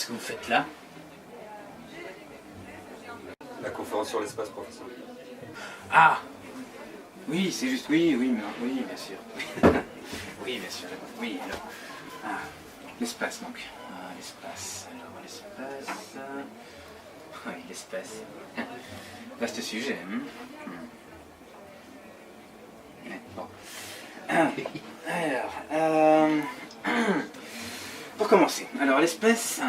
que vous faites là? La conférence sur l'espace, professeur. Ah! Oui, c'est juste, oui, oui, bien sûr. Oui, bien sûr, oui, alors. Ah, l'espace donc. Ah, l'espace, alors l'espace... Oui, l'espace. Vaste sujet, hein. Ouais, bon. Alors, pour commencer, alors l'espace,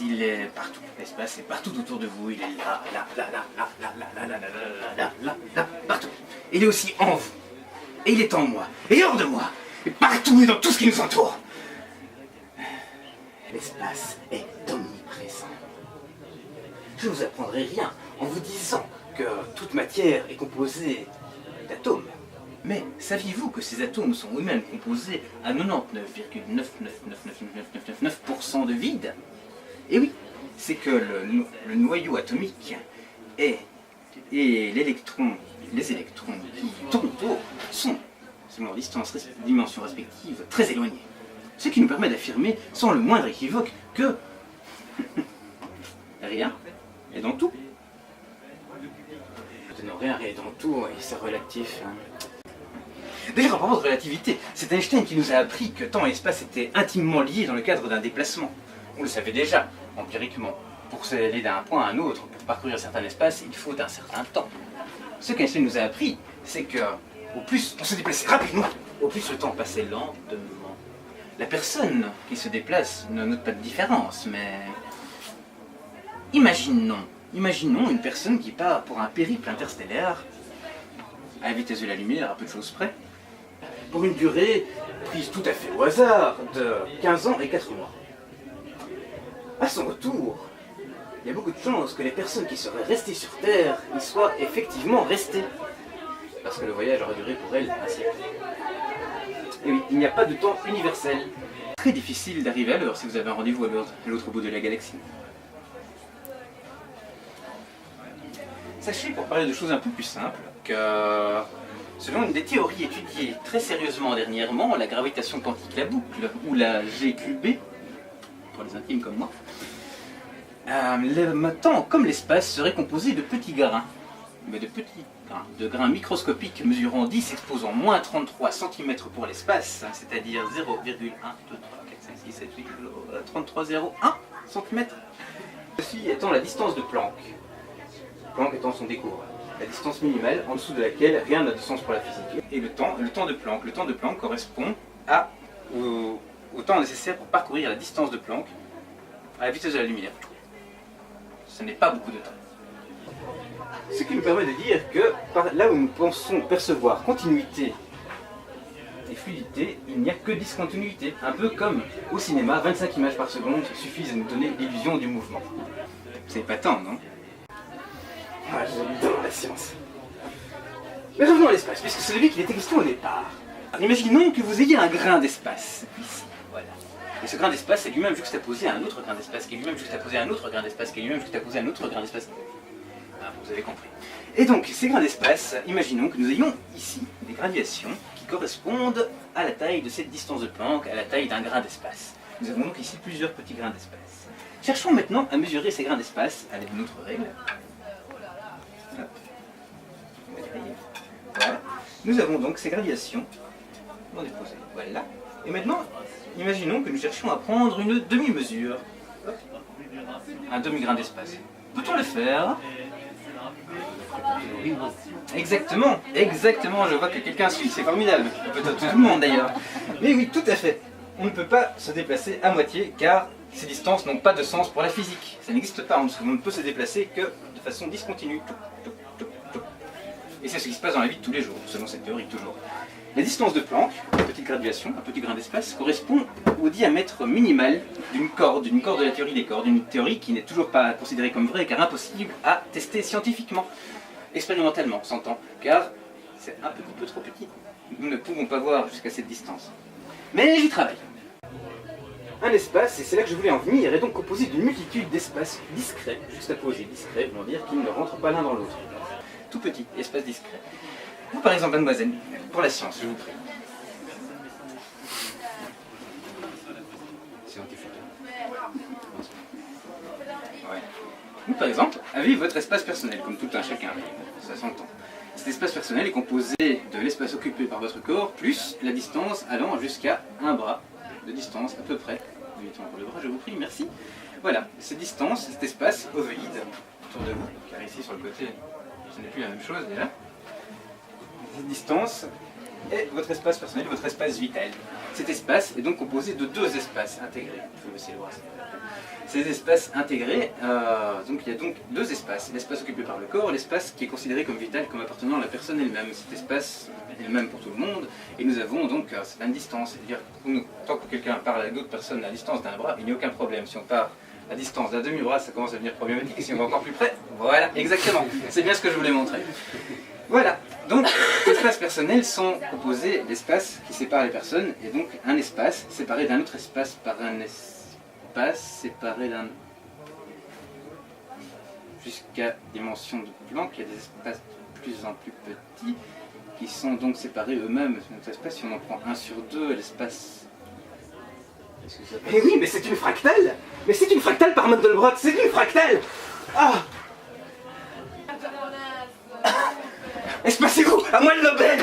il est partout. L'espace est partout autour de vous, il est là, partout. Il est aussi en vous, et il est en moi, et hors de moi, et partout et dans tout ce qui nous entoure. L'espace est omniprésent. Je ne vous apprendrai rien en vous disant que toute matière est composée d'atomes. Mais saviez-vous que ces atomes sont eux-mêmes composés à 99,9999999% de vide? Et oui, c'est que le noyau atomique et les électrons qui tournent autour sont, selon leur dimension respective, très éloignés. Ce qui nous permet d'affirmer sans le moindre équivoque que rien est dans tout. Non, rien est dans tout, et c'est relatif. Hein. D'ailleurs, à propos de relativité, c'est Einstein qui nous a appris que temps et espace étaient intimement liés dans le cadre d'un déplacement. On le savait déjà, empiriquement. Pour aller d'un point à un autre, pour parcourir un certain espace, il faut un certain temps. Ce qu'Einstein nous a appris, c'est que au plus on se déplaçait rapidement, au plus le temps passait lentement. La personne qui se déplace ne note pas de différence, mais... Imaginons une personne qui part pour un périple interstellaire, à la vitesse de la lumière, à peu de choses près, pour une durée prise tout à fait au hasard de 15 ans et 4 mois. À son retour, il y a beaucoup de chances que les personnes qui seraient restées sur Terre y soient effectivement restées, parce que le voyage aurait duré pour elles un siècle. Et oui, il n'y a pas de temps universel. Très difficile d'arriver à l'heure si vous avez un rendez-vous à l'autre bout de la galaxie. Sachez, pour parler de choses un peu plus simples, que selon une des théories étudiées très sérieusement dernièrement, la gravitation quantique, la boucle, ou la GQB, pour les intimes comme moi, le temps comme l'espace serait composé de petits grains, mais de petits grains, de grains microscopiques mesurant 10 exposant moins 33 cm pour l'espace, c'est-à-dire 0,1, 2, 3, 4, 5, 6, 7, 8, 33,01 cm. Ceci étant la distance de Planck. Planck étant son découvert, la distance minimale en dessous de laquelle rien n'a de sens pour la physique. Et le temps de Planck. Le temps de Planck correspond au temps nécessaire pour parcourir la distance de Planck à la vitesse de la lumière. Ce n'est pas beaucoup de temps. Ce qui nous permet de dire que là où nous pensons percevoir continuité et fluidité, il n'y a que discontinuité. Un peu comme au cinéma, 25 images par seconde suffisent à nous donner l'illusion du mouvement. C'est épatant, non? Ah, j'adore la science. Mais revenons à l'espace, puisque c'est de lui qu'il était question au départ. Imaginons que vous ayez un grain d'espace, ici, voilà. Et ce grain d'espace est lui-même juxtaposé à un autre grain d'espace, qui est lui-même juxtaposé à un autre grain d'espace, qui est lui-même juxtaposé à un autre grain d'espace. Ah, vous avez compris. Et donc, ces grains d'espace, imaginons que nous ayons ici des graduations qui correspondent à la taille de cette distance de Planck, à la taille d'un grain d'espace. Nous avons donc ici plusieurs petits grains d'espace. Cherchons maintenant à mesurer ces grains d'espace à l'aide d'une autre règle. Voilà. Nous avons donc ces gradations déposées. Voilà. Et maintenant, imaginons que nous cherchions à prendre une demi-mesure. Un demi-grain d'espace. Peut-on le faire? Exactement, je vois que quelqu'un suit, c'est formidable. Peut-être tout le monde d'ailleurs. Mais oui, tout à fait. On ne peut pas se déplacer à moitié car ces distances n'ont pas de sens pour la physique. Ça n'existe pas, on ne peut se déplacer que de façon discontinue. Et c'est ce qui se passe dans la vie de tous les jours, selon cette théorie toujours. La distance de Planck, une petite graduation, un petit grain d'espace, correspond au diamètre minimal d'une corde de la théorie des cordes, une théorie qui n'est toujours pas considérée comme vraie car impossible à tester scientifiquement, expérimentalement, s'entend, car c'est un petit peu trop petit. Nous ne pouvons pas voir jusqu'à cette distance. Mais j'y travaille. Un espace, et c'est là que je voulais en venir, est donc composé d'une multitude d'espaces discrets, juxtaposés, discrets, voulant dire qu'ils ne rentrent pas l'un dans l'autre. Tout petit, espace discret. Vous par exemple, mademoiselle, pour la science, je vous prie. C'est anti-photo. Donc, par exemple, avez votre espace personnel, comme tout un chacun, ça s'entend. Cet espace personnel est composé de l'espace occupé par votre corps, plus la distance allant jusqu'à un bras de distance à peu près. Mettons pour le bras, je vous prie, merci. Voilà, cette distance, cet espace ovoïde autour de vous, car ici sur le côté, ce n'est plus la même chose déjà. Cette distance est votre espace personnel, votre espace vital. Cet espace est donc composé de deux espaces intégrés. Je vais baisser le bras. Ces espaces intégrés, donc il y a donc deux espaces. L'espace occupé par le corps, l'espace qui est considéré comme vital, comme appartenant à la personne elle-même. Cet espace est le même pour tout le monde, et nous avons donc certaines distances. C'est-à-dire, tant que quelqu'un parle à d'autres personnes à la distance d'un bras, il n'y a aucun problème. Si on part à distance d'un demi-bras, ça commence à devenir problématique. Et si on va encore plus près, voilà, exactement. C'est bien ce que je voulais montrer. Voilà, donc les espaces personnels sont composés d'espaces qui séparent les personnes, et donc un espace séparé d'un autre espace par un espace séparé d'un... jusqu'à dimension de Planck, il y a des espaces de plus en plus petits qui sont donc séparés eux-mêmes de notre espace. Si on en prend un sur deux, l'espace... Mais oui, mais c'est une fractale. Mais c'est une fractale par Mandelbrot, c'est une fractale. Ah! Espacez-vous, à moi le Nobel.